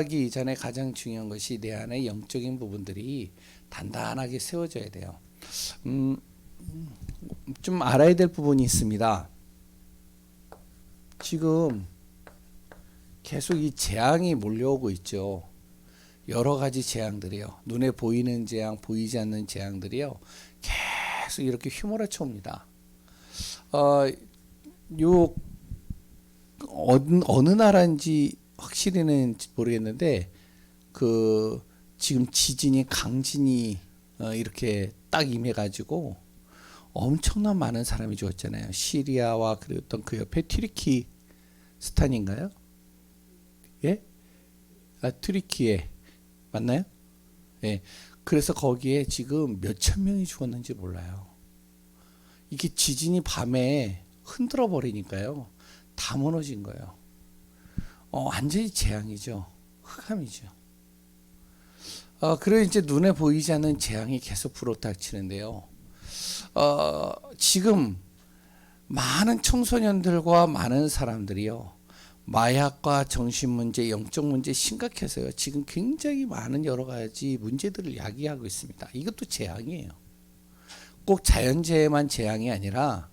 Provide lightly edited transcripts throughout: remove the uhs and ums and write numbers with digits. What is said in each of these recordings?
하기 이전에 가장 중요한 것이 내 안의 영적인 부분들이 단단하게 세워져야 돼요. 음, 좀 알아야 될 부분이 있습니다. 지금 계속 이 재앙이 몰려오고 있죠. 여러 가지 재앙들이요. 눈에 보이는 재앙, 보이지 않는 재앙들이요. 계속 이렇게 휘몰아쳐 옵니다. 요 어느 나라인지 확실히는 모르겠는데 지금 지진이 강진이 이렇게 딱 임해가지고 엄청난 많은 사람이 죽었잖아요. 시리아와 그랬던 그 옆에 튀르키 스탄인가요? 예? 튀르키예 맞나요? 예. 그래서 거기에 지금 몇천 명이 죽었는지 몰라요. 이게 지진이 밤에 흔들어 버리니까요. 다 무너진 거예요. 완전히 재앙이죠. 흑암이죠. 그리고 이제 눈에 보이지 않는 재앙이 계속 불어닥치는데요. 지금 많은 청소년들과 많은 사람들이요. 마약과 정신 문제, 영적 문제 심각해서요. 지금 굉장히 많은 여러 가지 문제들을 야기하고 있습니다. 이것도 재앙이에요. 꼭 자연재해만 재앙이 아니라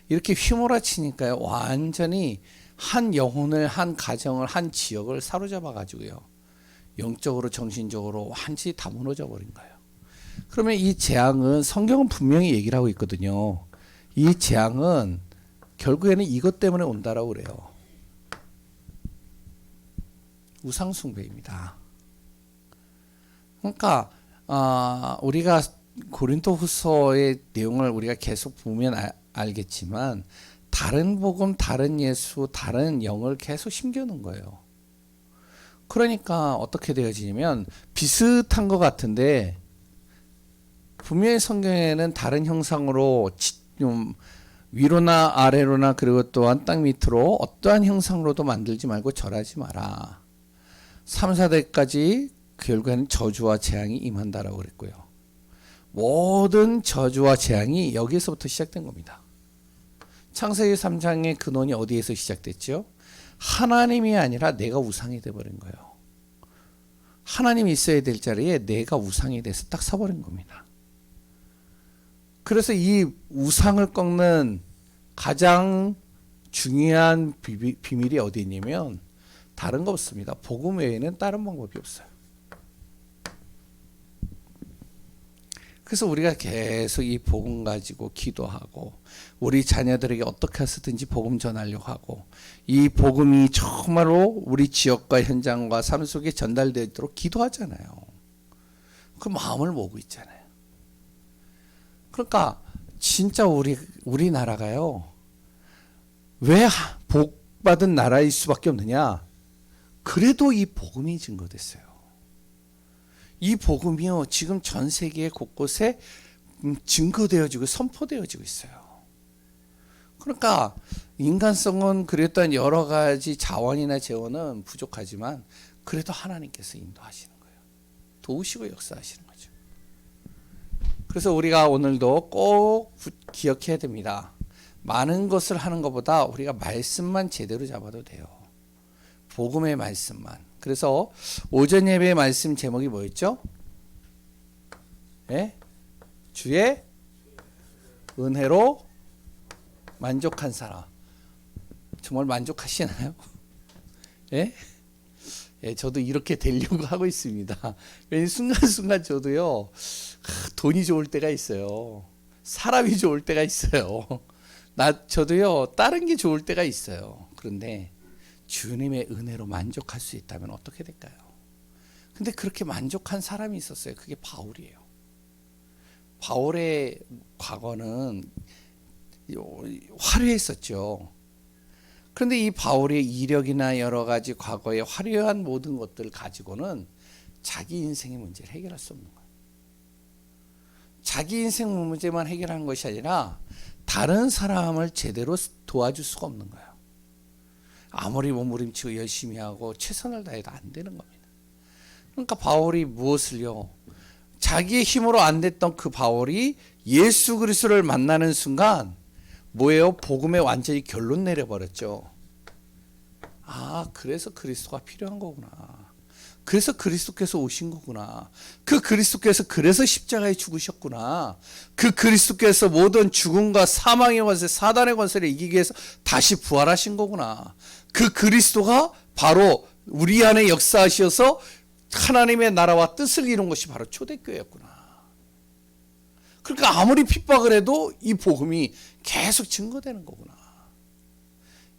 이렇게 휘몰아치니까요. 완전히 한 영혼을, 한 가정을, 한 지역을 사로잡아 가지고요. 영적으로, 정신적으로 완전히 다 무너져 버린 거예요. 그러면 이 재앙은 성경은 분명히 얘기를 하고 있거든요. 이 재앙은 결국에는 이것 때문에 온다라고 그래요. 우상숭배입니다. 그러니까 우리가 고린도후서의 내용을 우리가 계속 보면 알겠지만 다른 복음, 다른 예수, 다른 영을 계속 심겨놓은 거예요. 그러니까 어떻게 되어지냐면 비슷한 것 같은데 분명히 성경에는 다른 형상으로 좀 위로나 아래로나 그리고 또한 땅 밑으로 어떠한 형상으로도 만들지 말고 절하지 마라. 3, 4대까지 결국에는 저주와 재앙이 임한다라고 그랬고요. 모든 저주와 재앙이 여기에서부터 시작된 겁니다. 창세기 3장의 근원이 어디에서 시작됐죠? 하나님이 아니라 내가 우상이 돼버린 거예요. 하나님이 있어야 될 자리에 내가 우상이 돼서 딱 서버린 겁니다. 그래서 이 우상을 꺾는 가장 중요한 비밀이 어디 있냐면 다른 거 없습니다. 복음 외에는 다른 방법이 없어요. 그래서 우리가 계속 이 복음 가지고 기도하고 우리 자녀들에게 어떻게 해서든지 복음 전하려고 하고 이 복음이 정말로 우리 지역과 현장과 삶 속에 전달되도록 기도하잖아요. 그 마음을 모으고 있잖아요. 그러니까 진짜 우리나라가요. 왜 복 받은 나라일 수밖에 없느냐? 그래도 이 복음이 증거됐어요. 이 복음이요 지금 전 세계 곳곳에 증거되어지고 선포되어지고 있어요. 그러니까 인간성은 그랬던 여러 가지 자원이나 재원은 부족하지만 그래도 하나님께서 인도하시는 거예요. 도우시고 역사하시는 거죠. 그래서 우리가 오늘도 꼭 기억해야 됩니다. 많은 것을 하는 것보다 우리가 말씀만 제대로 잡아도 돼요. 복음의 말씀만. 그래서 오전 예배의 말씀 제목이 뭐였죠? 예? 주의 은혜로 만족한 사람. 정말 만족하시나요? 예? 예, 저도 이렇게 되려고 하고 있습니다. 왜냐면 순간순간 저도요, 돈이 좋을 때가 있어요. 사람이 좋을 때가 있어요. 저도요, 다른 게 좋을 때가 있어요. 그런데 주님의 은혜로 만족할 수 있다면 어떻게 될까요? 근데 그렇게 만족한 사람이 있었어요. 그게 바울이에요. 바울의 과거는 화려했었죠. 그런데 이 바울의 이력이나 여러 가지 과거의 화려한 모든 것들을 가지고는 자기 인생의 문제를 해결할 수 없는 거예요. 자기 인생 문제만 해결하는 것이 아니라 다른 사람을 제대로 도와줄 수가 없는 거예요. 아무리 몸부림치고 열심히 하고 최선을 다해도 안 되는 겁니다. 그러니까 바울이 무엇을요? 자기의 힘으로 안 됐던 그 바울이 예수 그리스도를 만나는 순간 뭐예요? 복음에 완전히 결론 내려버렸죠. 그래서 그리스도가 필요한 거구나. 그래서 그리스도께서 오신 거구나. 그 그리스도께서 그래서 십자가에 죽으셨구나. 그 그리스도께서 모든 죽음과 사망의 권세, 사단의 권세를 이기기 위해서 다시 부활하신 거구나. 그 그리스도가 바로 우리 안에 역사하셔서 하나님의 나라와 뜻을 이룬 것이 바로 초대교회였구나. 그러니까 아무리 핍박을 해도 이 복음이 계속 증거되는 거구나.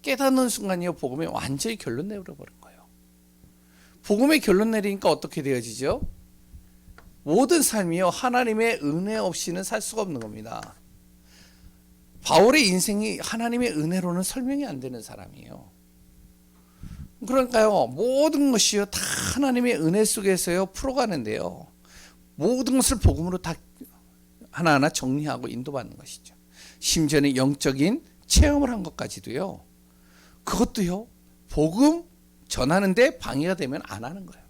깨닫는 순간이요, 복음이 완전히 결론 내버려버린 거예요. 복음의 결론 내리니까 어떻게 되어지죠? 모든 삶이요, 하나님의 은혜 없이는 살 수가 없는 겁니다. 바울의 인생이 하나님의 은혜로는 설명이 안 되는 사람이에요. 그러니까요, 모든 것이요, 다 하나님의 은혜 속에서요, 풀어가는데요. 모든 것을 복음으로 다 하나하나 정리하고 인도받는 것이죠. 심지어는 영적인 체험을 한 것까지도요, 그것도요, 복음 전하는데 방해가 되면 안 하는 거예요.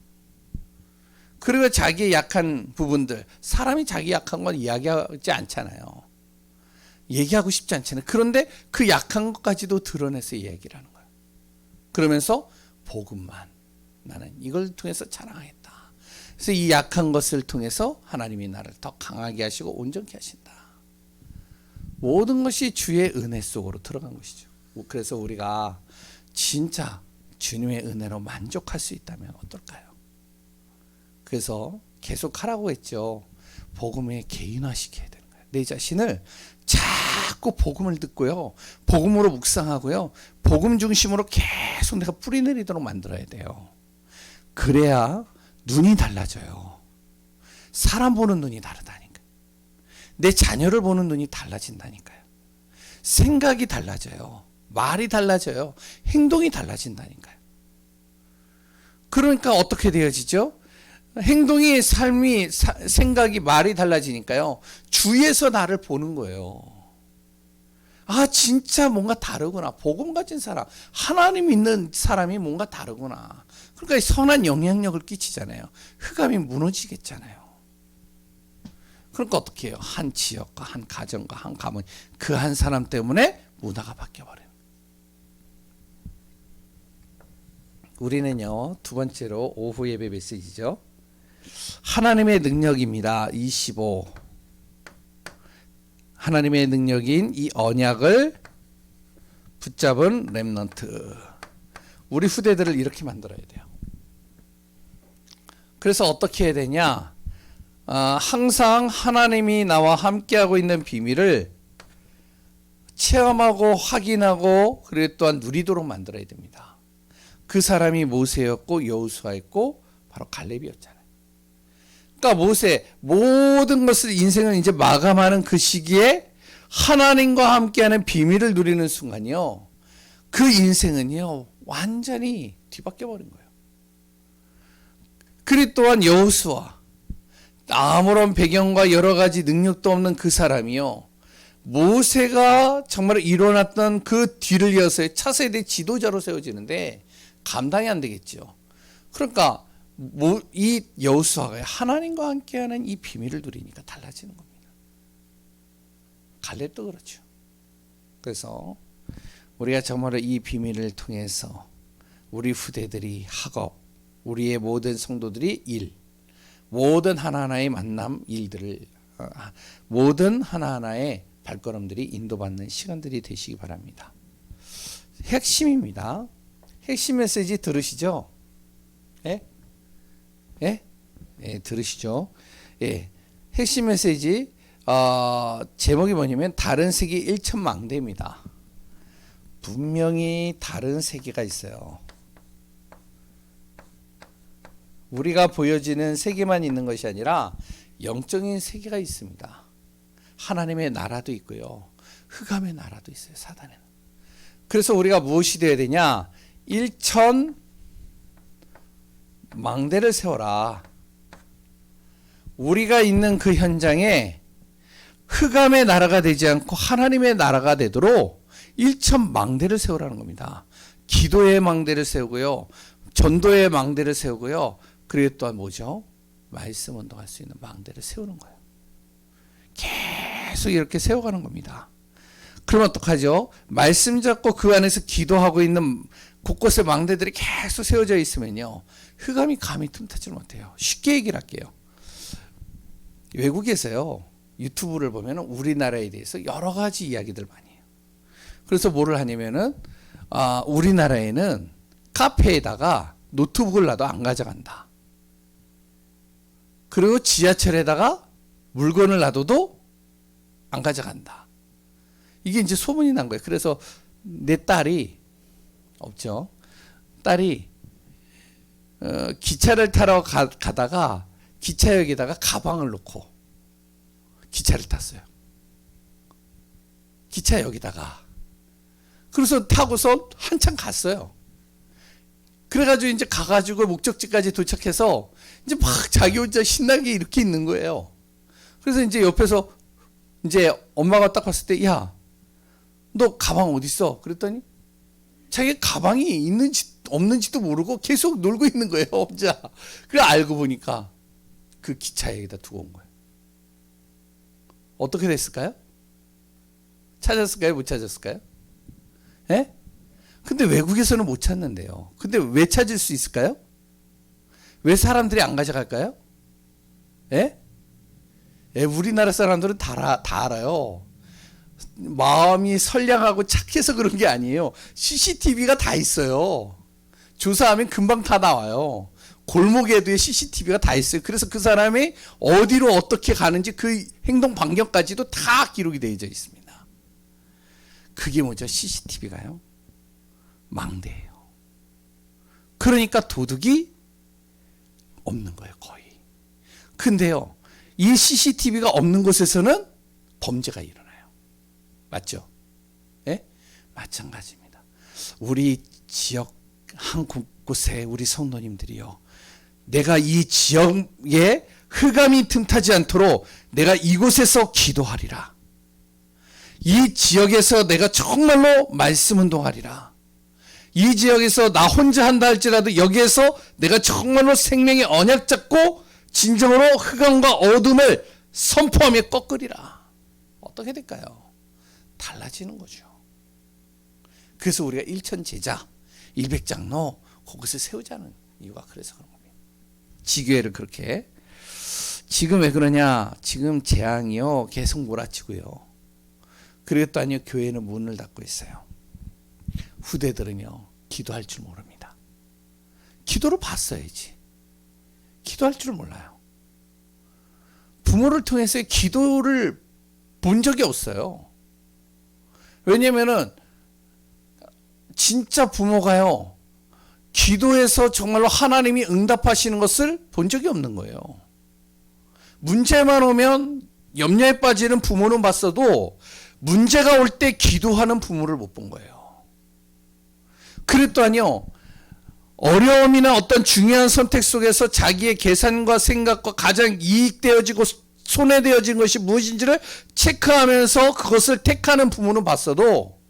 그리고 자기의 약한 부분들, 사람이 자기 약한 건 이야기하지 않잖아요. 얘기하고 싶지 않잖아요. 그런데 그 약한 것까지도 드러내서 얘기를 하는 거예요. 그러면서 복음만, 나는 이걸 통해서 자랑하겠다. 그래서 이 약한 것을 통해서 하나님이 나를 더 강하게 하시고 온전케 하신다. 모든 것이 주의 은혜 속으로 들어간 것이죠. 그래서 우리가 진짜 주님의 은혜로 만족할 수 있다면 어떨까요? 그래서 계속 하라고 했죠. 복음에 개인화시켜야 되는 거예요. 내 자신을 자꾸 복음을 듣고요, 복음으로 묵상하고요, 복음 중심으로 계속 내가 뿌리내리도록 만들어야 돼요. 그래야 눈이 달라져요. 사람 보는 눈이 다르다니까요. 내 자녀를 보는 눈이 달라진다니까요. 생각이 달라져요. 말이 달라져요. 행동이 달라진다니까요. 그러니까 어떻게 되어지죠? 행동이, 삶이, 생각이, 말이 달라지니까요, 주위에서 나를 보는 거예요. 아, 진짜 뭔가 다르구나. 복음 가진 사람, 하나님 믿는 사람이 뭔가 다르구나. 그러니까 선한 영향력을 끼치잖아요. 흑암이 무너지겠잖아요. 그러니까 어떻게 해요? 한 지역과 한 가정과 한 가문, 그 한 사람 때문에 문화가 바뀌어버려요. 우리는요, 두 번째로 오후 예배 메시지죠. 하나님의 능력입니다. 25. 하나님의 능력인 이 언약을 붙잡은 렘넌트. 우리 후대들을 이렇게 만들어야 돼요. 그래서 어떻게 해야 되냐? 항상 하나님이 나와 함께하고 있는 비밀을 체험하고 확인하고 그리고 또한 누리도록 만들어야 됩니다. 그 사람이 모세였고 여호수아였고 바로 갈렙이었잖아요. 그러니까 모세, 모든 것을, 인생을 이제 마감하는 그 시기에 하나님과 함께하는 비밀을 누리는 순간이요, 그 인생은요 완전히 뒤바뀌어 버린 거예요. 그리고 또한 여호수아, 아무런 배경과 여러 가지 능력도 없는 그 사람이요, 모세가 정말 일어났던 그 뒤를 이어서 차세대 지도자로 세워지는데 감당이 안 되겠죠. 그러니까 이 여호수아가 하나님과 함께하는 이 비밀을 누리니까 달라지는 겁니다. 갈렙도 그렇죠. 그래서 우리가 정말로 이 비밀을 통해서 우리 후대들이 학업, 우리의 모든 성도들이 일, 모든 하나하나의 만남 일들을, 모든 하나하나의 발걸음들이 인도받는 시간들이 되시기 바랍니다. 핵심입니다. 핵심 메시지 들으시죠? 예? 예? 예, 들으시죠? 예. 핵심 메시지, 제목이 뭐냐면 다른 세계 1천망대입니다. 분명히 다른 세계가 있어요. 우리가 보여지는 세계만 있는 것이 아니라 영적인 세계가 있습니다. 하나님의 나라도 있고요, 흑암의 나라도 있어요, 사단에는. 그래서 우리가 무엇이 되어야 되냐? 1천 망대를 세워라. 우리가 있는 그 현장에 흑암의 나라가 되지 않고 하나님의 나라가 되도록 1천 망대를 세우라는 겁니다. 기도의 망대를 세우고요, 전도의 망대를 세우고요, 그리고 또한 뭐죠? 말씀 운동할 수 있는 망대를 세우는 거예요. 계속 이렇게 세워가는 겁니다. 그럼 어떡하죠? 말씀 잡고 그 안에서 기도하고 있는 곳곳에 망대들이 계속 세워져 있으면요, 흑암이 감히 틈타지를 못해요. 쉽게 얘기를 할게요. 외국에서요, 유튜브를 보면 우리나라에 대해서 여러 가지 이야기들 많이 해요. 그래서 뭐를 하냐면은, 우리나라에는 카페에다가 노트북을 놔도 안 가져간다. 그리고 지하철에다가 물건을 놔둬도 안 가져간다. 이게 이제 소문이 난 거예요. 그래서 내 딸이, 없죠, 딸이 기차를 타러 가다가 기차역에다가 가방을 놓고 기차를 탔어요. 기차역에다가. 그래서 타고서 한참 갔어요. 그래가지고 이제 가가지고 목적지까지 도착해서 이제 막 자기 혼자 신나게 이렇게 있는 거예요. 그래서 이제 옆에서 이제 엄마가 딱 봤을 때, 야, 너 가방 어디 있어? 그랬더니 자기 가방이 있는지 없는지도 모르고 계속 놀고 있는 거예요, 혼자. 그래 알고 보니까 그 기차역에다 두고 온 거예요. 어떻게 됐을까요? 찾았을까요? 못 찾았을까요? 예? 근데 외국에서는 못 찾는데요. 근데 왜 찾을 수 있을까요? 왜 사람들이 안 가져갈까요? 예? 예, 우리나라 사람들은 다 알아요. 마음이 선량하고 착해서 그런 게 아니에요. CCTV가 다 있어요. 조사하면 금방 다 나와요. 골목에도 CCTV가 다 있어요. 그래서 그 사람이 어디로 어떻게 가는지 그 행동 반경까지도 다 기록이 되어 있습니다. 그게 뭐죠? CCTV가요? 망대예요. 그러니까 도둑이 없는 거예요, 거의. 근데요, 이 CCTV가 없는 곳에서는 범죄가 일어나요. 맞죠? 예? 마찬가지입니다. 우리 지역 한 곳곳에 우리 성도님들이요, 내가 이 지역에 흑암이 틈타지 않도록 내가 이곳에서 기도하리라. 이 지역에서 내가 정말로 말씀 운동하리라. 이 지역에서 나 혼자 한다 할지라도 여기에서 내가 정말로 생명의 언약 잡고 진정으로 흑암과 어둠을 선포하며 꺾으리라. 어떻게 될까요? 달라지는 거죠. 그래서 우리가 일천제자, 일백장로 그것을 세우자는 이유가 그래서 그런 겁니다. 지교회를 그렇게. 지금 왜 그러냐? 지금 재앙이요 계속 몰아치고요. 그리고 또 아니요, 교회는 문을 닫고 있어요. 후대들은요 기도할 줄 모릅니다. 기도를 봤어야지. 기도할 줄 몰라요. 부모를 통해서 기도를 본 적이 없어요. 왜냐면은 진짜 부모가요, 기도해서 정말로 하나님이 응답하시는 것을 본 적이 없는 거예요. 문제만 오면 염려에 빠지는 부모는 봤어도 문제가 올 때 기도하는 부모를 못 본 거예요. 그랬더니요, 어려움이나 어떤 중요한 선택 속에서 자기의 계산과 생각과 가장 이익되어지고 손해되어진 것이 무엇인지를 체크하면서 그것을 택하는 부모는 봤어도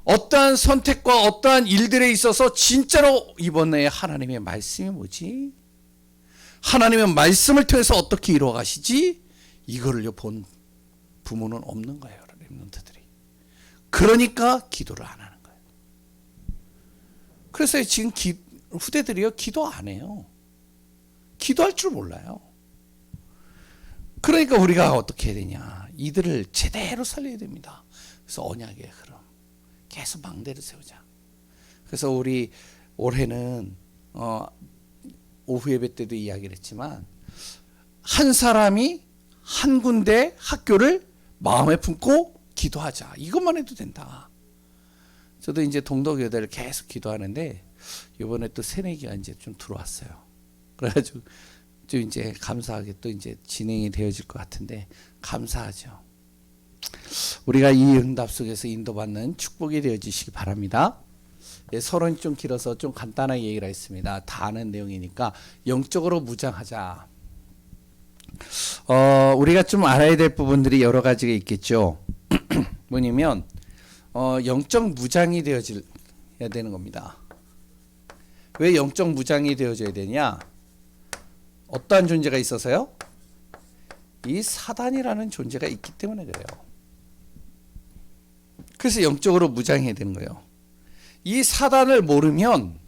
어떠한 선택과 어떠한 일들에 있어서 진짜로 이번에 하나님의 말씀이 뭐지? 하나님의 말씀을 통해서 어떻게 이루어 가시지? 이거를 본 부모는 없는 거예요, 렘넌트들이. 그러니까 기도를 안 하는 거예요. 그래서 지금 후대들이요 기도 안 해요. 기도할 줄 몰라요. 그러니까 우리가 어떻게 해야 되냐? 이들을 제대로 살려야 됩니다. 그래서 언약의 흐름, 계속 망대를 세우자. 그래서 우리 올해는 오후 예배 때도 이야기를 했지만 한 사람이 한 군데 학교를 마음에 품고 기도하자. 이것만 해도 된다. 저도 이제 동덕여대를 계속 기도하는데 이번에 또 새내기가 이제 좀 들어왔어요. 그래가지고 좀 이제 감사하게 또 이제 진행이 되어질 것 같은데 감사하죠. 우리가 이 응답 속에서 인도받는 축복이 되어지시기 바랍니다. 예, 서론이 좀 길어서 좀 간단하게 얘기를 했습니다. 다 아는 내용이니까 영적으로 무장하자. 우리가 좀 알아야 될 부분들이 여러 가지가 있겠죠. 뭐냐면 영적 무장이 되어져야 되는 겁니다. 왜 영적 무장이 되어져야 되냐? 어떠한 존재가 있어서요? 이 사단이라는 존재가 있기 때문에 그래요. 그래서 영적으로 무장해야 되는 거예요. 이 사단을 모르면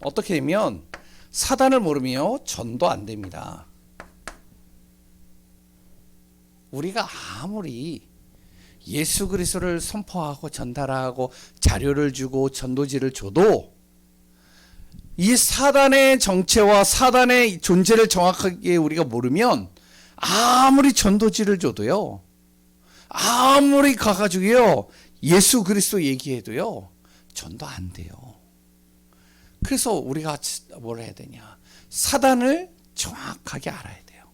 어떻게 되면 사단을 모르면 전도 안 됩니다. 우리가 아무리 예수 그리스도를 선포하고 전달하고 자료를 주고 전도지를 줘도 이 사단의 정체와 사단의 존재를 정확하게 우리가 모르면 아무리 전도지를 줘도요, 아무리 가가지고요 예수 그리스도 얘기해도요 전도 안 돼요. 그래서 우리가 뭘 해야 되냐, 사단을 정확하게 알아야 돼요.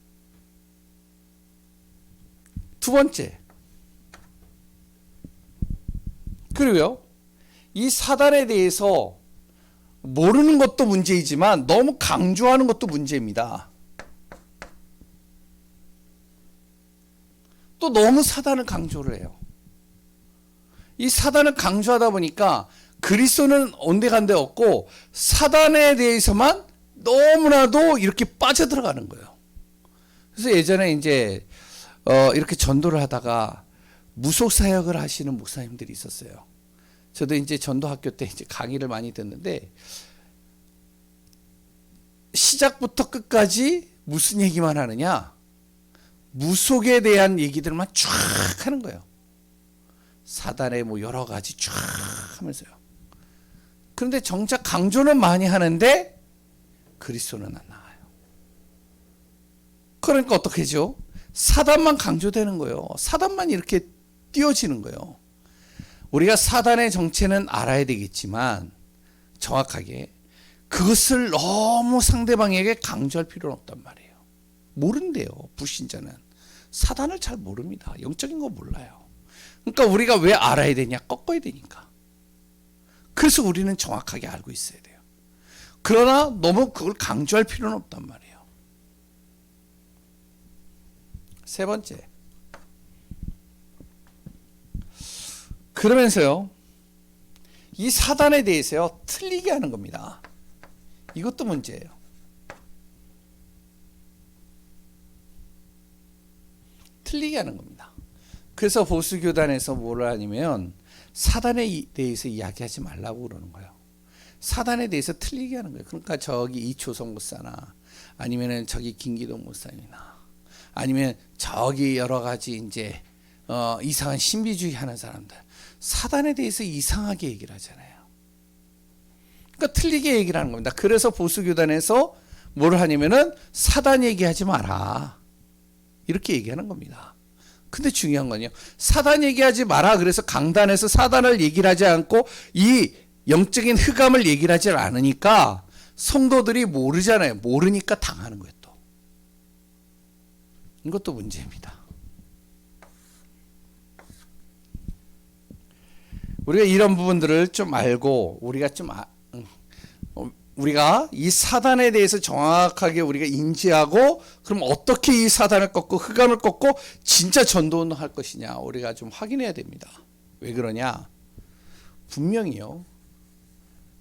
두 번째, 그리고요 이 사단에 대해서 모르는 것도 문제이지만 너무 강조하는 것도 문제입니다. 또 너무 사단을 강조를 해요. 이 사단을 강조하다 보니까 그리스도는 온데간데 없고 사단에 대해서만 너무나도 이렇게 빠져들어가는 거예요. 그래서 예전에 이제 이렇게 전도를 하다가 무속사역을 하시는 목사님들이 있었어요. 저도 이제 전도학교 때 이제 강의를 많이 듣는데 시작부터 끝까지 무슨 얘기만 하느냐, 무속에 대한 얘기들만 쫙 하는 거예요. 사단의 뭐 여러 가지 쫙 하면서요. 그런데 정작 강조는 많이 하는데 그리스도는 안 나와요. 그러니까 어떻게 하죠? 사단만 강조되는 거예요. 사단만 이렇게 띄워지는 거예요. 우리가 사단의 정체는 알아야 되겠지만 정확하게 그것을 너무 상대방에게 강조할 필요는 없단 말이에요. 모른대요. 불신자는 사단을 잘 모릅니다. 영적인 거 몰라요. 그러니까 우리가 왜 알아야 되냐, 꺾어야 되니까. 그래서 우리는 정확하게 알고 있어야 돼요. 그러나 너무 그걸 강조할 필요는 없단 말이에요. 세 번째, 그러면서요 이 사단에 대해서요 틀리게 하는 겁니다. 이것도 문제예요. 틀리게 하는 겁니다. 그래서 보수교단에서 뭐를 하냐면 사단에 대해서 이야기하지 말라고 그러는 거예요. 사단에 대해서 틀리게 하는 거예요. 그러니까 저기 이초성 목사나 아니면은 저기 김기동 목사님이나 아니면 저기 여러 가지 이제 이상한 신비주의 하는 사람들, 사단에 대해서 이상하게 얘기를 하잖아요. 그러니까 틀리게 얘기를 하는 겁니다. 그래서 보수교단에서 뭘 하냐면은 사단 얘기하지 마라, 이렇게 얘기하는 겁니다. 근데 중요한 건요, 사단 얘기하지 마라 그래서 강단에서 사단을 얘기를 하지 않고 이 영적인 흑암을 얘기를 하지 않으니까 성도들이 모르잖아요. 모르니까 당하는 거예요. 또 이것도 문제입니다. 우리가 이런 부분들을 좀 알고 우리가 이 사단에 대해서 정확하게 우리가 인지하고 그럼 어떻게 이 사단을 꺾고 흑암을 꺾고 진짜 전도운동 할 것이냐 우리가 좀 확인해야 됩니다. 왜 그러냐, 분명히요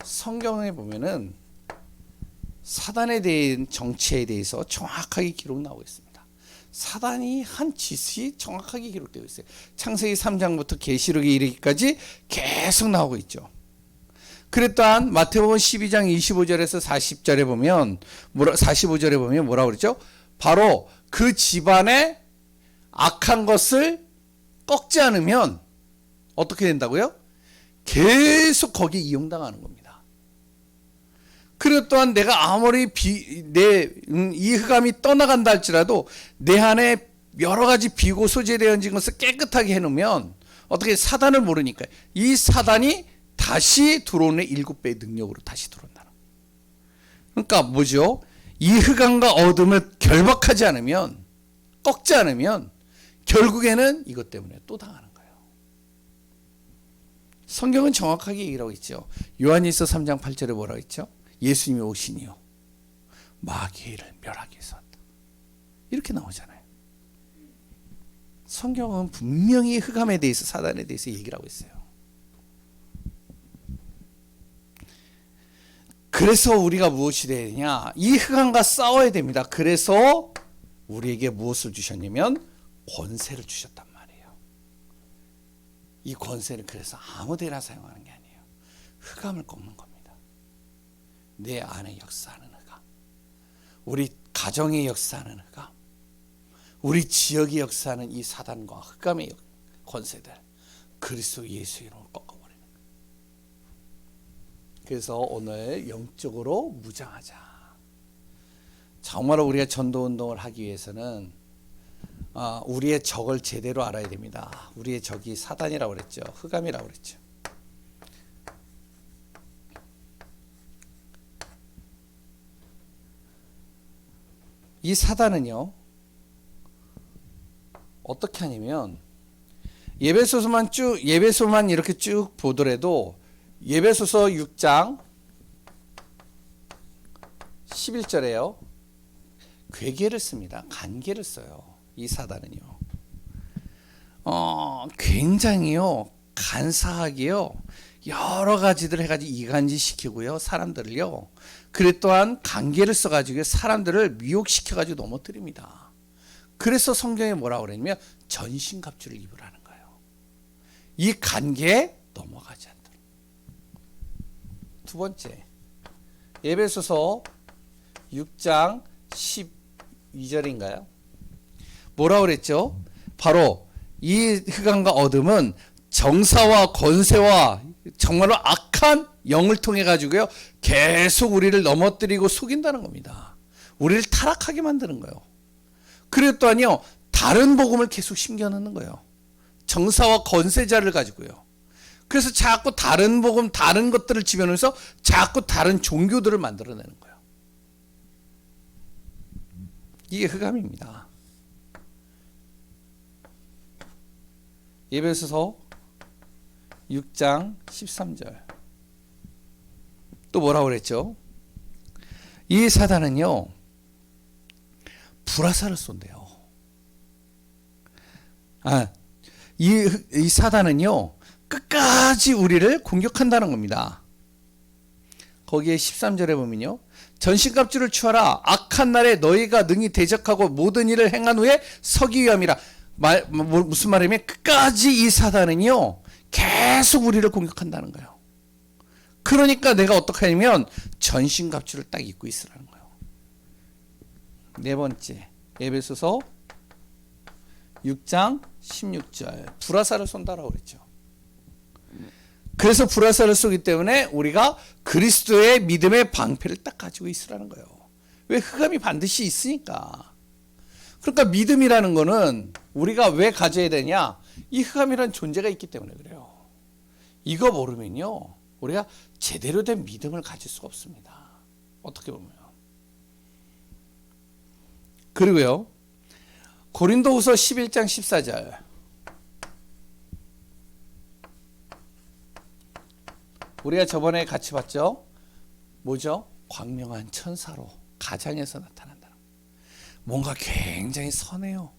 성경에 보면은 사단에 대한 정체에 대해서 정확하게 기록 나오고 있습니다. 사단이 한 짓이 정확하게 기록되어 있어요. 창세기 3장부터 계시록에 이르기까지 계속 나오고 있죠. 그랬던 마태복음 12장 25절에서 40절에 보면 45절에 보면 뭐라고 그러죠? 바로 그 집안의 악한 것을 꺾지 않으면 어떻게 된다고요? 계속 거기에 이용당하는 겁니다. 그리고 또한 내가 아무리 이 흑암이 떠나간다 할지라도 내 안에 여러 가지 비고 소재되어 있는 것을 깨끗하게 해놓으면 어떻게 사단을 모르니까 이 사단이 다시 들어오는 7배의 능력으로 다시 들어온다는 거예요. 그러니까 뭐죠? 이 흑암과 어둠을 결박하지 않으면, 꺾지 않으면 결국에는 이것 때문에 또 당하는 거예요. 성경은 정확하게 얘기하고 있죠. 요한일서 3장 8절에 뭐라고 있죠? 예수님이 오시니요 마귀를 멸하기 위해서 왔다, 이렇게 나오잖아요. 성경은 분명히 흑암에 대해서 사단에 대해서 얘기를 하고 있어요. 그래서 우리가 무엇이 돼야 되냐, 이 흑암과 싸워야 됩니다. 그래서 우리에게 무엇을 주셨냐면 권세를 주셨단 말이에요. 이 권세는 그래서 아무데나 사용하는 게 아니에요. 흑암을 꺾는 겁니다. 내 안에 역사하는 흑암, 우리 가정의 역사하는 흑암, 우리 지역의 역사하는 이 사단과 흑암의 권세들, 그리스도 예수 이름으로 꺾어버리는 거예요. 그래서 오늘 영적으로 무장하자. 정말로 우리가 전도운동을 하기 위해서는 우리의 적을 제대로 알아야 됩니다. 우리의 적이 사단이라고 그랬죠. 흑암이라고 그랬죠. 이 사단은요, 어떻게 하냐면 예배소만 이렇게 쭉 보더라도 예배소서 6장 11절에요. 괴계를 씁니다. 간계를 써요. 이 사단은요. 굉장히요, 간사하게요, 여러 가지들을 해가지고 이간질 시키고요, 사람들을요. 그래 또한 간계를 써가지고 사람들을 미혹시켜가지고 넘어뜨립니다. 그래서 성경에 뭐라고 그러냐면 전신갑주를 입으라는 거예요. 이 간계에 넘어가지 않도록. 두 번째, 에베소서 6장 12절인가요? 뭐라고 그랬죠? 바로 이 흑암과 어둠은 정사와 권세와 정말로 악한 영을 통해 가지고요, 계속 우리를 넘어뜨리고 속인다는 겁니다. 우리를 타락하게 만드는 거예요. 그리고 또한요, 다른 복음을 계속 심겨넣는 거예요. 정사와 권세자를 가지고요. 그래서 자꾸 다른 복음, 다른 것들을 집어넣어서 자꾸 다른 종교들을 만들어내는 거예요. 이게 흑암입니다. 에베소서 6장 13절. 또 뭐라고 그랬죠? 이 사단은요, 불화살을 쏜대요. 이 사단은요, 끝까지 우리를 공격한다는 겁니다. 거기에 13절에 보면요, 전신갑주를 취하라. 악한 날에 너희가 능히 대적하고 모든 일을 행한 후에 서기 위함이라. 무슨 말이냐면 끝까지 이 사단은요, 계속 우리를 공격한다는 거예요. 그러니까 내가 어떻게 하냐면 전신갑주를 딱 입고 있으라는 거예요. 네 번째, 에베소서 6장 16절. 불화살을 쏜다라고 그랬죠. 그래서 불화살을 쏘기 때문에 우리가 그리스도의 믿음의 방패를 딱 가지고 있으라는 거예요. 왜? 흑암이 반드시 있으니까. 그러니까 믿음이라는 거는 우리가 왜 가져야 되냐? 이 흑암이라는 존재가 있기 때문에 그래요. 이거 모르면요, 우리가 제대로 된 믿음을 가질 수가 없습니다. 어떻게 보면. 그리고요, 고린도후서 11장 14절. 우리가 저번에 같이 봤죠? 뭐죠? 광명한 천사로 가장에서 나타난다. 뭔가 굉장히 선해요.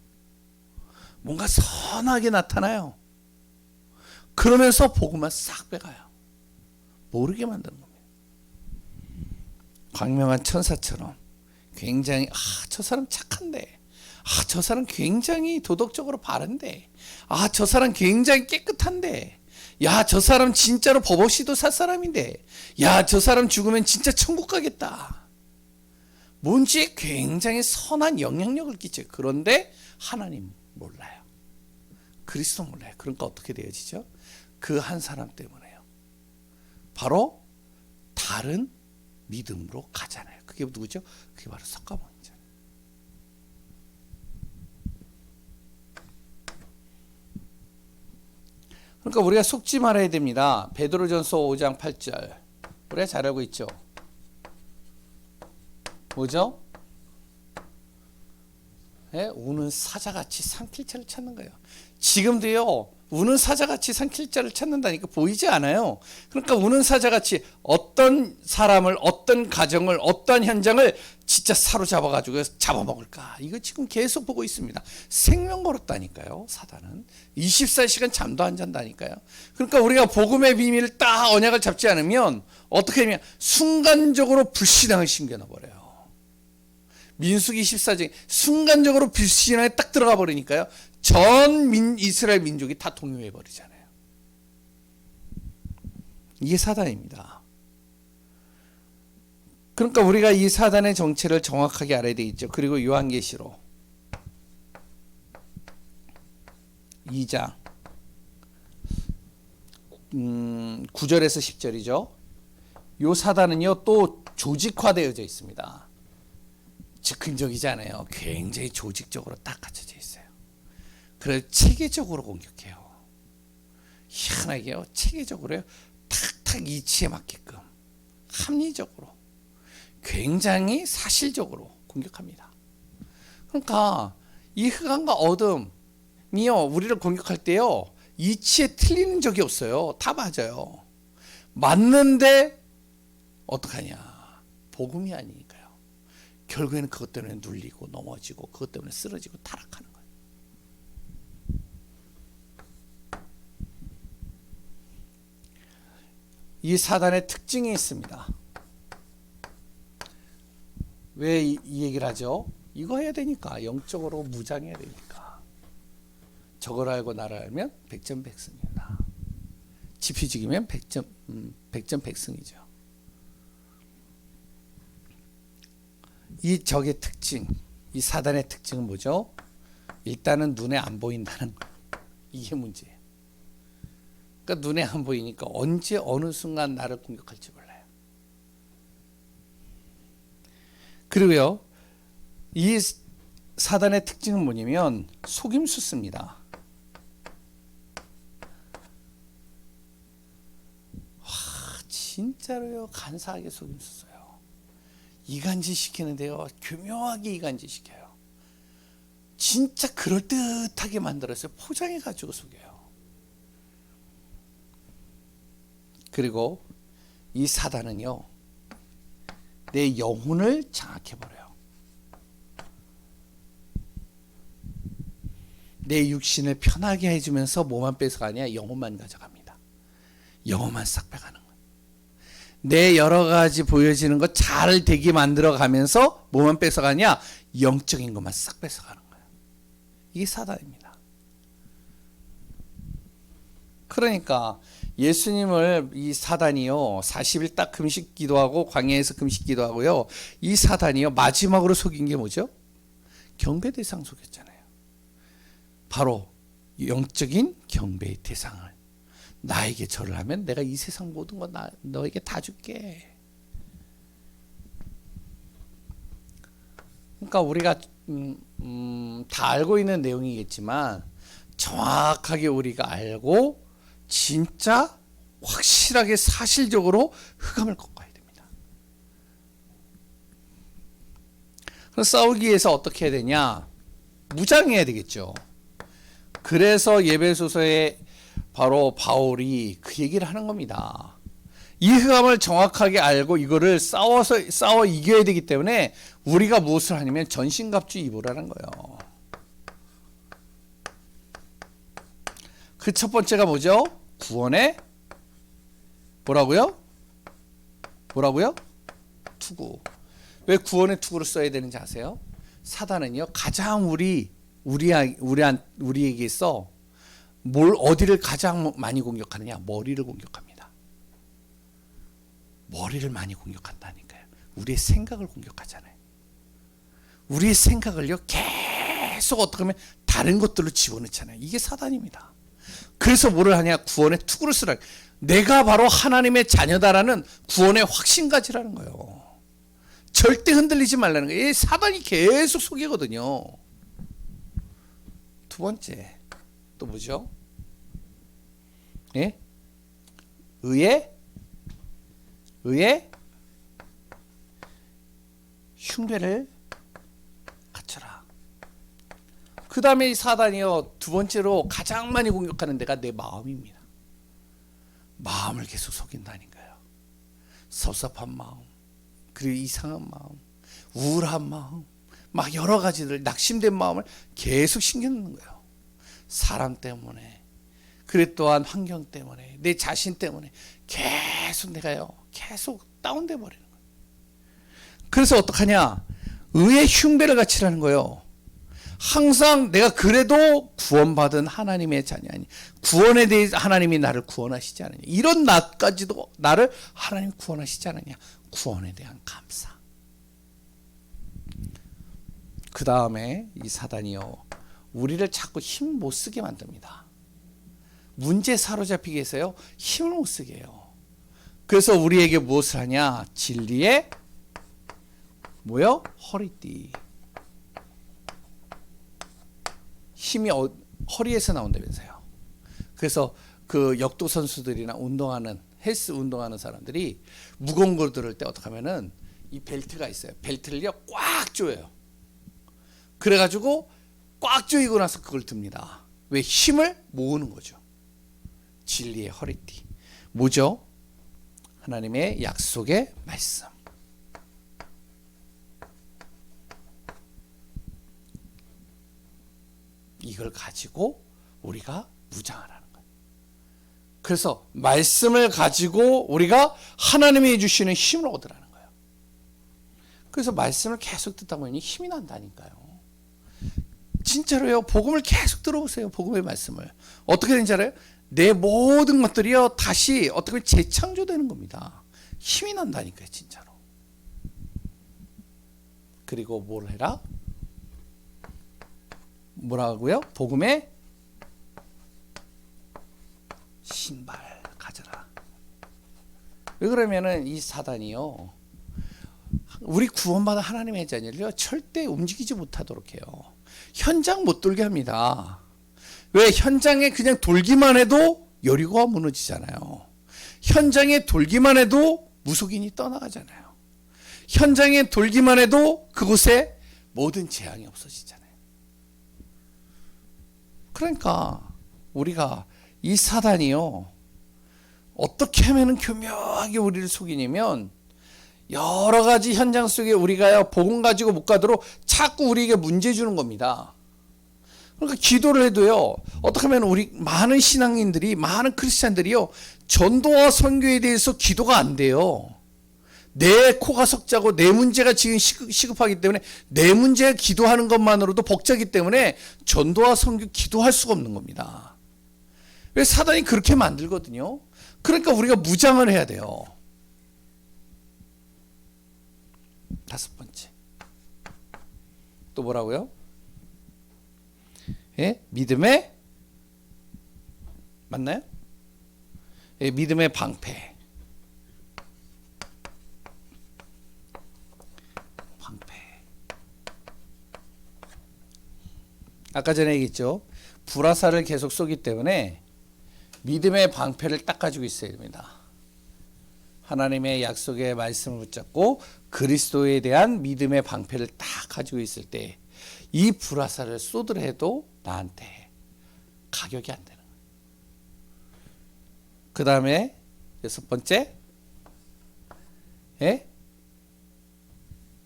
뭔가 선하게 나타나요. 그러면서 복음만 싹 빼가요. 모르게 만드는 겁니다. 광명한 천사처럼 굉장히, 저 사람 착한데, 저 사람 굉장히 도덕적으로 바른데, 저 사람 굉장히 깨끗한데, 야, 저 사람 진짜로 법 없이도 살 사람인데, 야, 저 사람 죽으면 진짜 천국 가겠다. 뭔지 굉장히 선한 영향력을 끼쳐요. 그런데 하나님 몰라요. 그리스도 몰라요. 그러니까 어떻게 되어지죠? 그 한 사람 때문에요. 바로 다른 믿음으로 가잖아요. 그게 누구죠? 그게 바로 석가모니잖아요. 그러니까 우리가 속지 말아야 됩니다. 베드로전서 5장 8절. 우리가 잘 알고 있죠. 뭐죠? 네? 우는 사자같이 삼킬 자를 찾는 거예요. 지금도요, 우는 사자같이 삼킬 자를 찾는다니까 보이지 않아요. 그러니까 우는 사자같이 어떤 사람을, 어떤 가정을, 어떤 현장을 진짜 사로잡아가지고 잡아먹을까. 이거 지금 계속 보고 있습니다. 생명 걸었다니까요, 사단은. 24시간 잠도 안 잔다니까요. 그러니까 우리가 복음의 비밀을 딱 언약을 잡지 않으면 어떻게 되면 순간적으로 불신앙을 심겨놔버려요. 민수기 14장 순간적으로 불신앙에 딱 들어가 버리니까요, 전 이스라엘 민족이 다 동요해 버리잖아요. 이게 사단입니다. 그러니까 우리가 이 사단의 정체를 정확하게 알아야 되겠죠. 그리고 요한계시록 2장 9절에서 10절이죠. 요 사단은요 또 조직화되어져 있습니다. 즉흥적이잖아요. 굉장히 조직적으로 딱 갖춰져 있어요. 그래서 체계적으로 공격해요. 희한하게요. 체계적으로요. 탁탁 이치에 맞게끔 합리적으로 굉장히 사실적으로 공격합니다. 그러니까 이 흑암과 어둠이요 우리를 공격할 때요 이치에 틀리는 적이 없어요. 다 맞아요. 맞는데 어떡하냐. 복음이 아니니까요. 결국에는 그것 때문에 눌리고 넘어지고 그것 때문에 쓰러지고 타락하는 거예요. 이 사단의 특징이 있습니다. 왜 이 얘기를 하죠? 이거 해야 되니까. 영적으로 무장해야 되니까. 저걸 알고 나를 알면 백전백승이다. 지피지기면 백전백승이죠. 이 적의 특징, 이 사단의 특징은 뭐죠? 일단은 눈에 안 보인다는 거. 이게 문제예요. 그러니까 눈에 안 보이니까 언제 어느 순간 나를 공격할지 몰라요. 그리고요, 이 사단의 특징은 뭐냐면 속임수 씁니다. 진짜로요, 간사하게 속임수 써요. 이간질 시키는데요, 교묘하게 이간질 시켜요. 진짜 그럴듯하게 만들어서 포장해가지고 속여요. 그리고 이 사단은요, 내 영혼을 장악해버려요. 내 육신을 편하게 해주면서 몸만 뺏어가냐, 영혼만 가져갑니다. 영혼만 싹 빼가는 거예요. 내 여러 가지 보여지는 거 잘 되게 만들어가면서 몸만 뺏어가냐, 영적인 것만 싹 뺏어가는 거예요. 이게 사단입니다. 그러니까 예수님을 이 사단이요 40일 딱 금식 기도하고 광야에서 금식 기도하고요, 이 사단이요 마지막으로 속인 게 뭐죠? 경배 대상 속였잖아요. 바로 영적인 경배의 대상을, 나에게 절을 하면 내가 이 세상 모든 거 너에게 다 줄게. 그러니까 우리가 다 알고 있는 내용이겠지만 정확하게 우리가 알고 진짜 확실하게 사실적으로 흑암을 꺾어야 됩니다. 그럼 싸우기 위해서 어떻게 해야 되냐? 무장해야 되겠죠. 그래서 예배소서에 바로 바울이 그 얘기를 하는 겁니다. 이 흑암을 정확하게 알고 이거를 싸워 이겨야 되기 때문에 우리가 무엇을 하냐면 전신갑주 입으라는 거예요. 그 첫 번째가 뭐죠? 구원의 뭐라고요? 투구. 왜 구원의 투구를 써야 되는지 아세요? 사단은요 가장 우리에게서 어디를 가장 많이 공격하느냐? 머리를 공격합니다. 머리를 많이 공격한다니까요. 우리의 생각을 공격하잖아요. 우리의 생각을요 계속 어떻게 하면 다른 것들로 집어넣잖아요. 이게 사단입니다. 그래서 뭐를 하냐? 구원의 투구를 쓰라. 내가 바로 하나님의 자녀다라는 구원의 확신 가지라는 거예요. 절대 흔들리지 말라는 거예요. 사단이 계속 속이거든요. 두 번째 또 뭐죠? 예? 의의 흉배를 갖춰라. 그 다음에 이 사단이요 두 번째로 가장 많이 공격하는 데가 내 마음입니다. 마음을 계속 속인다니까요. 섭섭한 마음, 그리고 이상한 마음, 우울한 마음, 막 여러 가지들 낙심된 마음을 계속 신겨놓는 거예요. 사람 때문에, 그래 또한 환경 때문에, 내 자신 때문에 계속 내가요 계속 다운돼 버리는 거예요. 그래서 어떡하냐? 의의 흉배를 갖추라는 거예요. 항상 내가 그래도 구원받은 하나님의 자녀 아니, 구원에 대해 하나님이 나를 구원하시지 않느냐, 이런 나까지도 나를 하나님 구원하시지 않느냐, 구원에 대한 감사. 그 다음에 이 사단이요, 우리를 자꾸 힘 못 쓰게 만듭니다. 문제 사로잡히게 해서요, 힘을 못 쓰게 해요. 그래서 우리에게 무엇을 하냐, 진리의 뭐요? 허리띠. 힘이 허리에서 나온다면서요. 그래서 그 역도 선수들이나 운동하는, 헬스 운동하는 사람들이 무거운 걸 들을 때 어떻게 하면은 이 벨트가 있어요. 벨트를요 꽉 조여요. 그래가지고 꽉 조이고 나서 그걸 듭니다. 왜? 힘을 모으는 거죠. 진리의 허리띠. 뭐죠? 하나님의 약속의 말씀. 이걸 가지고 우리가 무장하라는 거예요. 그래서 말씀을 가지고 우리가 하나님이 주시는 힘을 얻으라는 거예요. 그래서 말씀을 계속 듣다 보니 힘이 난다니까요. 진짜로요. 복음을 계속 들어보세요. 복음의 말씀을. 어떻게 되는지 알아요? 내 모든 것들이요 다시 어떻게 재창조되는 겁니다. 힘이 난다니까요. 진짜로. 그리고 뭘 해라? 뭐라고요? 복음의 신발 가져라. 왜 그러면은 이 사단이요, 우리 구원받은 하나님의 자녀를요 절대 움직이지 못하도록 해요. 현장 못 돌게 합니다. 왜? 현장에 그냥 돌기만 해도 여리고가 무너지잖아요. 현장에 돌기만 해도 무속인이 떠나가잖아요. 현장에 돌기만 해도 그곳에 모든 재앙이 없어지잖아요. 그러니까 우리가 이 사단이요 어떻게 하면 교묘하게 우리를 속이냐면, 여러 가지 현장 속에 우리가요 복음 가지고 못 가도록 자꾸 우리에게 문제 주는 겁니다. 그러니까 기도를 해도요 어떻게 하면 우리 많은 신앙인들이, 많은 크리스찬들이요 전도와 선교에 대해서 기도가 안 돼요. 내 코가 석자고 내 문제가 지금 시급하기 때문에 내 문제 기도하는 것만으로도 벅차기 때문에 전도와 선교 기도할 수가 없는 겁니다. 왜? 사단이 그렇게 만들거든요. 그러니까 우리가 무장을 해야 돼요. 다섯 번째. 또 뭐라고요? 예? 믿음의, 맞나요? 예, 믿음의 방패. 아까 전에 얘기했죠. 불화살을 계속 쏘기 때문에 믿음의 방패를 딱 가지고 있어야 됩니다. 하나님의 약속의 말씀을 붙잡고 그리스도에 대한 믿음의 방패를 딱 가지고 있을 때 이 불화살을 쏘더라도 나한테 가격이 안 되는 거예요. 그 다음에 여섯 번째, 예?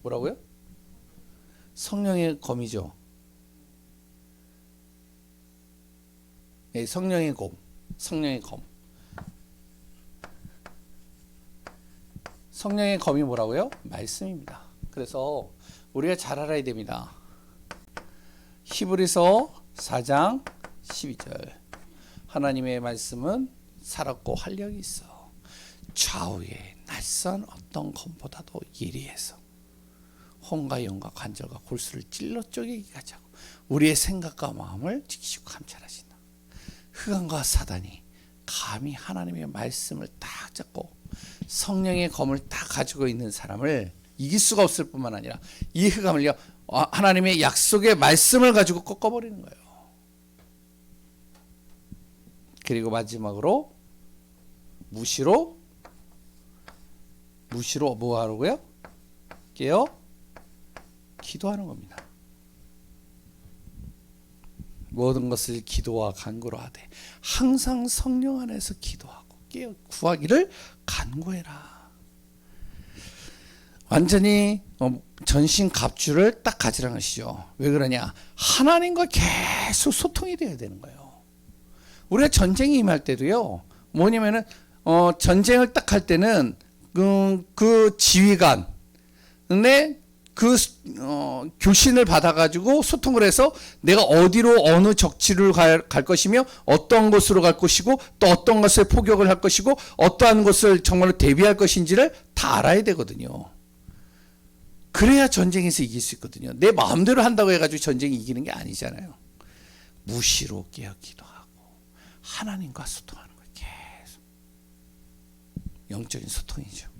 뭐라고요? 성령의 검이죠. 예, 성령의 검, 성령의 검. 성령의 검이 뭐라고요? 말씀입니다. 그래서 우리가 잘 알아야 됩니다. 히브리서 4장 12절. 하나님의 말씀은 살았고 활력이 있어 좌우에 낯선 어떤 검보다도 예리해서 혼과 영과 관절과 골수를 찔러 쪼개기까지 하고 우리의 생각과 마음을 지키시고 감찰하신다. 흑암과 사단이 감히 하나님의 말씀을 딱 잡고 성령의 검을 딱 가지고 있는 사람을 이길 수가 없을 뿐만 아니라 이 흑암을요 하나님의 약속의 말씀을 가지고 꺾어버리는 거예요. 그리고 마지막으로 무시로 뭐 하라고요? 깨어 기도하는 겁니다. 모든 것을 기도와 간구로 하되 항상 성령 안에서 기도하고 깨어 구하기를 간구해라. 완전히 전신 갑주를 딱 가지라는 것이죠. 왜 그러냐? 하나님과 계속 소통이 돼야 되는 거예요. 우리가 전쟁이 임할 때도요. 뭐냐면은 전쟁을 딱 할 때는 그 지휘관, 근데 그 교신을 받아가지고 소통을 해서 내가 어디로 어느 적지를 갈 것이며 어떤 곳으로 갈 것이고 또 어떤 것을 포격을 할 것이고 어떠한 것을 정말로 대비할 것인지를 다 알아야 되거든요. 그래야 전쟁에서 이길 수 있거든요. 내 마음대로 한다고 해가지고 전쟁이 이기는 게 아니잖아요. 무시로 깨어기도 하고 하나님과 소통하는 거예요. 계속 영적인 소통이죠.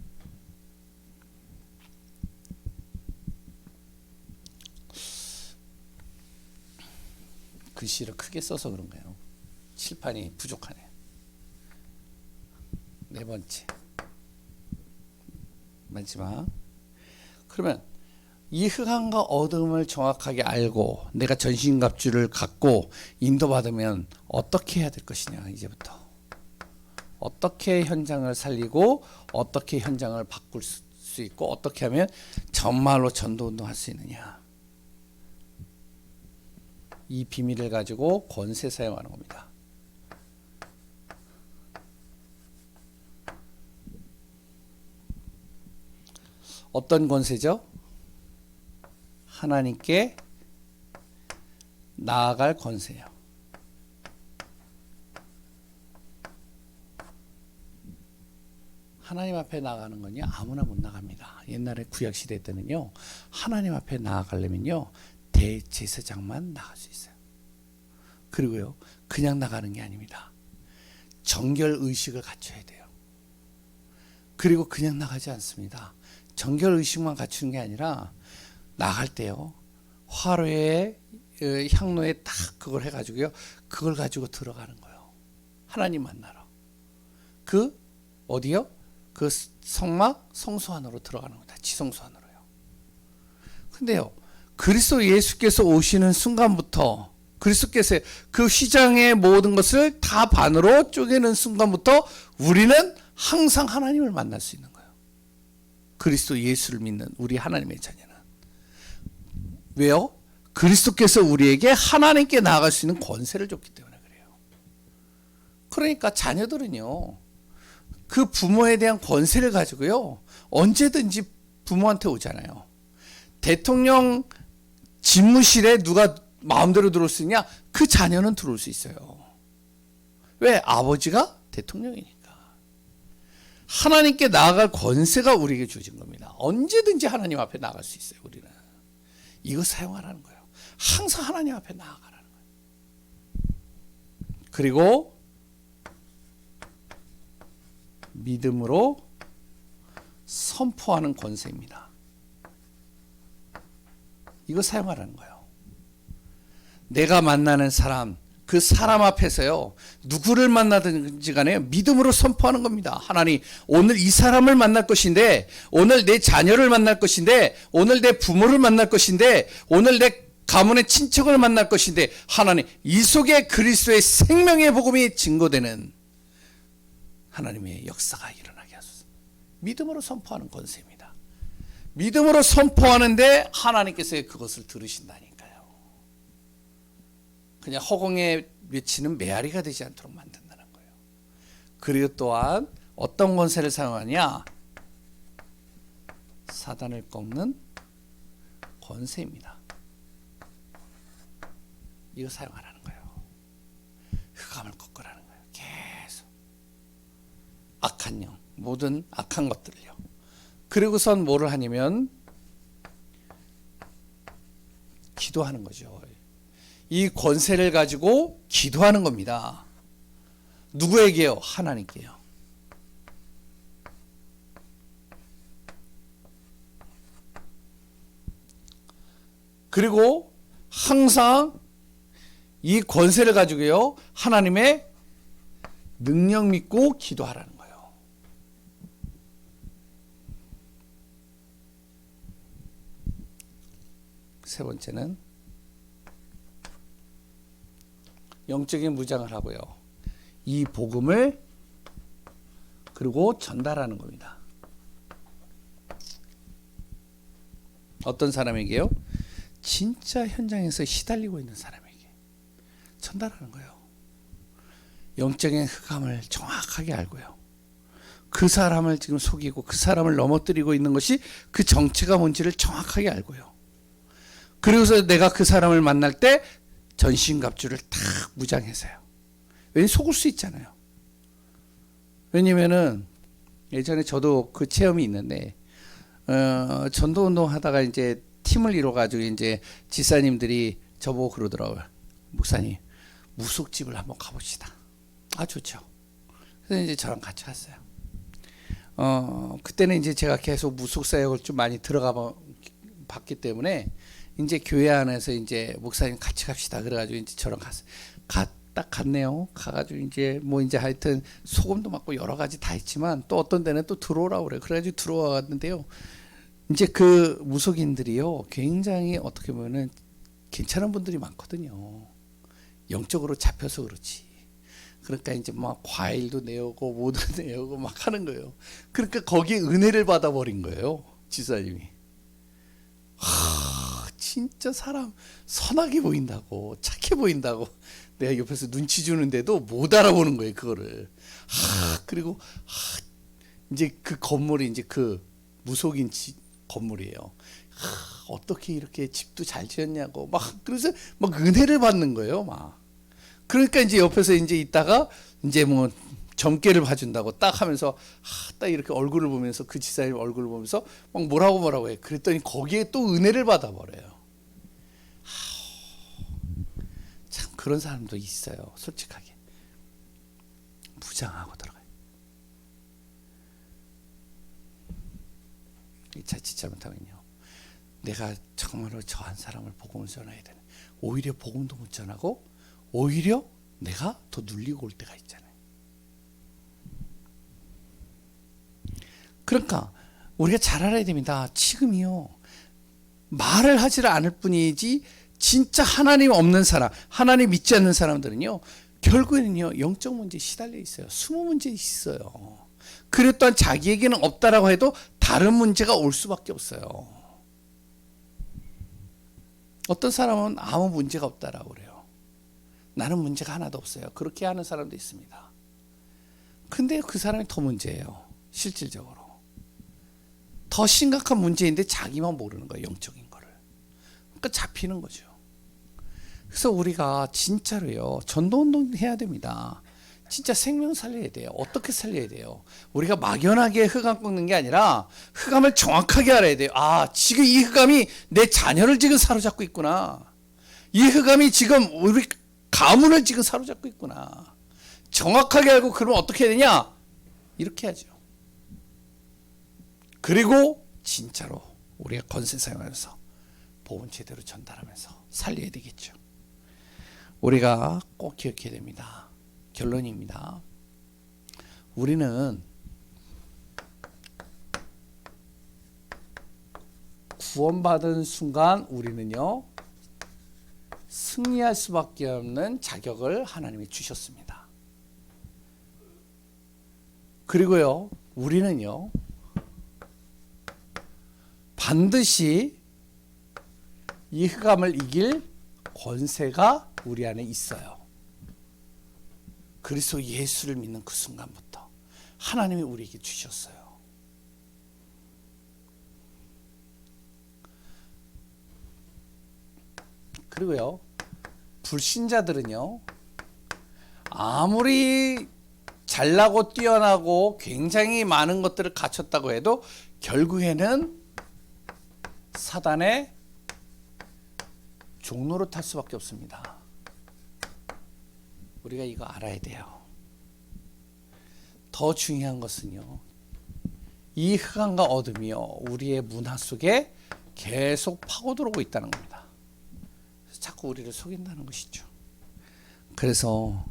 글씨를 크게 써서 그런가요? 칠판이 부족하네요. 네 번째, 마지막. 그러면 이 흑암과 어둠을 정확하게 알고 내가 전신갑주를 갖고 인도받으면 어떻게 해야 될 것이냐. 이제부터 어떻게 현장을 살리고 어떻게 현장을 바꿀 수 있고 어떻게 하면 정말로 전도운동할 수 있느냐. 이 비밀을 가지고 권세 사용하는 겁니다. 어떤 권세죠? 하나님께 나아갈 권세요. 하나님 앞에 나가는 건요, 아무나 못 나갑니다. 옛날에 구약시대 때는요, 하나님 앞에 나아가려면요, 대제사장만 나갈 수 있어요. 그리고요, 그냥 나가는 게 아닙니다. 정결의식을 갖춰야 돼요. 그리고 그냥 나가지 않습니다. 정결의식만 갖추는 게 아니라 나갈 때요, 화로에 향로에 딱 그걸 해가지고요, 그걸 가지고 들어가는 거예요. 하나님 만나러. 그 어디요? 그 성막 성소 안으로 들어가는 거다. 지성소 안으로요. 근데요, 그리스도 예수께서 오시는 순간부터, 그리스도께서 그 휘장의 모든 것을 다 반으로 쪼개는 순간부터 우리는 항상 하나님을 만날 수 있는 거예요. 그리스도 예수를 믿는 우리 하나님의 자녀는. 왜요? 그리스도께서 우리에게 하나님께 나아갈 수 있는 권세를 줬기 때문에 그래요. 그러니까 자녀들은요, 그 부모에 대한 권세를 가지고요, 언제든지 부모한테 오잖아요. 대통령 집무실에 누가 마음대로 들어올 수 있냐? 그 자녀는 들어올 수 있어요. 왜? 아버지가 대통령이니까. 하나님께 나아갈 권세가 우리에게 주어진 겁니다. 언제든지 하나님 앞에 나아갈 수 있어요. 우리는 이거 사용하라는 거예요. 항상 하나님 앞에 나아가라는 거예요. 그리고 믿음으로 선포하는 권세입니다. 이거 사용하라는 거예요. 내가 만나는 사람, 그 사람 앞에서요, 누구를 만나든지 간에 믿음으로 선포하는 겁니다. 하나님, 오늘 이 사람을 만날 것인데, 오늘 내 자녀를 만날 것인데, 오늘 내 부모를 만날 것인데, 오늘 내 가문의 친척을 만날 것인데, 하나님, 이 속에 그리스도의 생명의 복음이 증거되는 하나님의 역사가 일어나게 하소서. 믿음으로 선포하는 권세입니다. 믿음으로 선포하는데 하나님께서 그것을 들으신다니까요. 그냥 허공에 외치는 메아리가 되지 않도록 만든다는 거예요. 그리고 또한 어떤 권세를 사용하냐? 사단을 꺾는 권세입니다. 이거 사용하라는 거예요. 흑암을 꺾으라는 거예요. 계속 악한 영, 모든 악한 것들을요. 그리고선 뭐를 하냐면 기도하는 거죠. 이 권세를 가지고 기도하는 겁니다. 누구에게요? 하나님께요. 그리고 항상 이 권세를 가지고요, 하나님의 능력 믿고 기도하라는 거예요. 세 번째는 영적인 무장을 하고요, 이 복음을 그리고 전달하는 겁니다. 어떤 사람에게요? 진짜 현장에서 시달리고 있는 사람에게 전달하는 거예요. 영적인 흑암을 정확하게 알고요, 그 사람을 지금 속이고 그 사람을 넘어뜨리고 있는 것이 그 정체가 뭔지를 정확하게 알고요. 그리고서 내가 그 사람을 만날 때 전신갑주를 다 무장해서요. 왜냐면 속을 수 있잖아요. 왜냐면은 예전에 저도 그 체험이 있는데 전도 운동 하다가 이제 팀을 이뤄 가지고 이제 지사님들이 저보고 그러더라고요. 목사님, 무속집을 한번 가봅시다. 아, 좋죠. 그래서 이제 저랑 같이 갔어요. 그때는 이제 제가 계속 무속 사역을 좀 많이 들어가 봤기 때문에 이제 교회 안에서 이제 목사님 같이 갑시다. 그래가지고 이제 저랑 갔어요. 딱 갔네요. 가가지고 이제 뭐 이제 하여튼 소금도 맞고 여러 가지 다 했지만 또 어떤 데는 또 들어오라고 그래요. 그래가지고 들어왔는데요. 이제 그 무속인들이요, 굉장히 어떻게 보면은 괜찮은 분들이 많거든요. 영적으로 잡혀서 그렇지. 그러니까 이제 막 과일도 내오고 뭐도 내오고 막 하는 거예요. 그러니까 거기에 은혜를 받아버린 거예요, 지사님이. 진짜 사람 선하게 보인다고, 착해 보인다고 내가 옆에서 눈치 주는데도 못 알아보는 거예요, 그거를. 그리고 이제 그 건물이 이제 그 무속인 건물이에요. 어떻게 이렇게 집도 잘 지었냐고 막, 그래서 막 은혜를 받는 거예요, 막. 그러니까 이제 옆에서 이제 있다가 이제 뭐 점괘를 봐준다고 딱 하면서 딱 이렇게 얼굴을 보면서 그 지사님 얼굴을 보면서 막 뭐라고 해. 그랬더니 거기에 또 은혜를 받아버려요. 참 그런 사람도 있어요, 솔직하게. 무장하고 들어가요. 자칫 잘못하면요, 내가 정말로 저 한 사람을 복음을 전해야 되는, 오히려 복음도 못 전하고 오히려 내가 더 눌리고 올 때가 있잖아요. 그러니까 우리가 잘 알아야 됩니다. 지금이요, 말을 하지를 않을 뿐이지 진짜 하나님 없는 사람, 하나님 믿지 않는 사람들은요, 결국에는요 영적 문제에 시달려 있어요. 수모 문제에 있어요. 그래 또한 자기에게는 없다라고 해도 다른 문제가 올 수밖에 없어요. 어떤 사람은 아무 문제가 없다라고 그래요. 나는 문제가 하나도 없어요. 그렇게 하는 사람도 있습니다. 근데 그 사람이 더 문제예요, 실질적으로. 더 심각한 문제인데 자기만 모르는 거예요, 영적인 거를. 그러니까 잡히는 거죠. 그래서 우리가 진짜로요, 전도운동 해야 됩니다. 진짜 생명 살려야 돼요. 어떻게 살려야 돼요? 우리가 막연하게 흑암 꺾는 게 아니라 흑암을 정확하게 알아야 돼요. 아, 지금 이 흑암이 내 자녀를 지금 사로잡고 있구나. 이 흑암이 지금 우리 가문을 지금 사로잡고 있구나. 정확하게 알고, 그러면 어떻게 해야 되냐? 이렇게 하죠. 그리고 진짜로 우리가 권세 사용하면서 복음 제대로 전달하면서 살려야 되겠죠. 우리가 꼭 기억해야 됩니다. 결론입니다. 우리는 구원받은 순간 우리는요, 승리할 수밖에 없는 자격을 하나님이 주셨습니다. 그리고요, 우리는요 반드시 이 흑암을 이길 권세가 우리 안에 있어요. 그리스도 예수를 믿는 그 순간부터 하나님이 우리에게 주셨어요. 그리고요, 불신자들은요, 아무리 잘나고 뛰어나고 굉장히 많은 것들을 갖췄다고 해도 결국에는 사단의 종로로 탈 수밖에 없습니다. 우리가 이거 알아야 돼요. 더 중요한 것은요, 이 흑암과 어둠이요, 우리의 문화 속에 계속 파고들어오고 있다는 겁니다. 그래서 자꾸 우리를 속인다는 것이죠. 그래서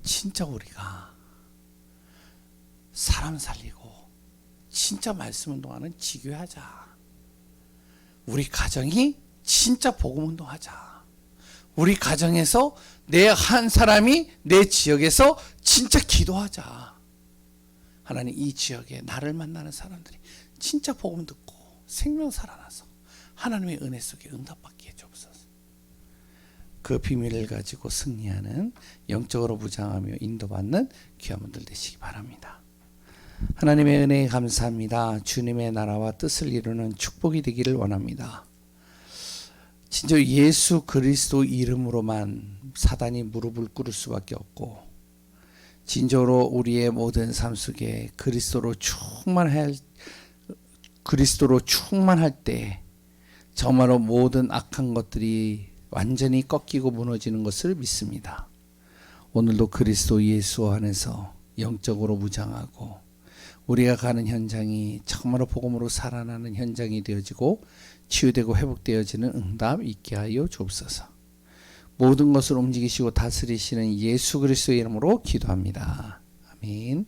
진짜 우리가 사람 살리고 진짜 말씀 운동하는 지교하자. 우리 가정이 진짜 복음 운동하자. 우리 가정에서 내 한 사람이 내 지역에서 진짜 기도하자. 하나님, 이 지역에 나를 만나는 사람들이 진짜 복음 듣고 생명 살아나서 하나님의 은혜 속에 응답받게 해주옵소서. 그 비밀을 가지고 승리하는, 영적으로 무장하며 인도받는 귀한 분들 되시기 바랍니다. 하나님의 은혜에 감사합니다. 주님의 나라와 뜻을 이루는 축복이 되기를 원합니다. 진짜 예수 그리스도 이름으로만 사단이 무릎을 꿇을 수밖에 없고, 진정으로 우리의 모든 삶 속에 그리스도로 충만할 때 정말로 모든 악한 것들이 완전히 꺾이고 무너지는 것을 믿습니다. 오늘도 그리스도 예수 안에서 영적으로 무장하고 우리가 가는 현장이 정말로 복음으로 살아나는 현장이 되어지고 치유되고 회복되어지는 응답 있게 하여 주옵소서. 모든 것을 움직이시고 다스리시는 예수 그리스도의 이름으로 기도합니다. 아멘.